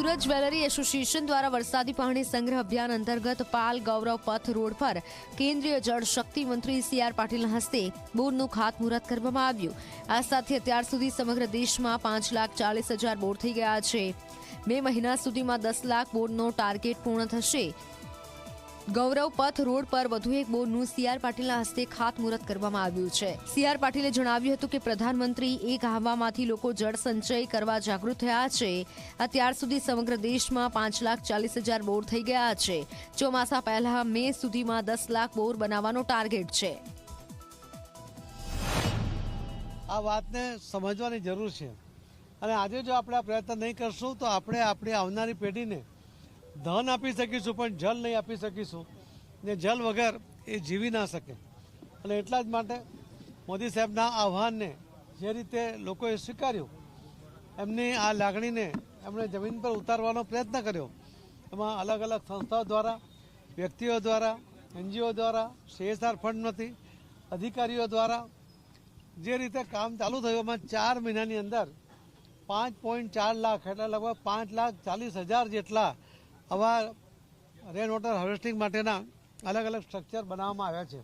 Surat jewellery association દ્વારા વરસાદી પાણી સંગ્રહ અભિયાન અંતર્ગત પાલ ગૌરવ પથ રોડ પર કેન્દ્રીય જળ શક્તિ મંત્રી CR પાટીલના હસ્તે બોરનું ખાતમુહૂર્ત કરવામાં આવ્યું। આ સાથે અત્યાર સુધી સમગ્ર દેશમાં 5,40,000 બોર થઈ ગયા છે। મે મહિના સુધીમાં 10 લાખ બોરનો ટાર્ગેટ પૂર્ણ થશે। ગૌરવ પથ રોડ પર વધુ એક બોરનું CR પાટીલના હસ્તે ખાતમુહૂર્ત કરવામાં આવ્યું છે। CR પાટીલે જણાવ્યું હતું કે પ્રધાનમંત્રી એક આહવામાંથી લોકો જળ સંચય કરવા જાગૃત થયા છે। અત્યાર સુધી સમગ્ર દેશમાં 5,40,000 બોર થઈ ગયા છે। ચોમાસા પહેલા મે સુધીમાં 10 લાખ બોર બનાવવાનો ટાર્ગેટ છે। આ વાતને સમજવાની જરૂર છે અને આજે જો આપણે આ પ્રયત્ન નહીં કરશું તો આપણે આપણી આવનારી પેઢીને ધન આપી શકીશું પણ જલ નહીં આપી શકીશું ને જલ વગર એ જીવી ના શકે। અને એટલા જ માટે મોદી સાહેબના આહ્વાનને જે રીતે લોકોએ સ્વીકાર્યું એમની આ લાગણીને એમણે જમીન પર ઉતારવાનો પ્રયત્ન કર્યો। એમાં અલગ અલગ સંસ્થાઓ દ્વારા, વ્યક્તિઓ દ્વારા, NGO દ્વારા, CSR ફંડમાંથી, અધિકારીઓ દ્વારા જે રીતે કામ ચાલુ થયું એમાં 4 મહિનાની અંદર 5.4 લાખ એટલે લગભગ 5,40,000 જેટલા આવા રેન વોટર હાર્વેસ્ટિંગ માટેના અલગ અલગ સ્ટ્રક્ચર બનાવવામાં આવ્યા છે।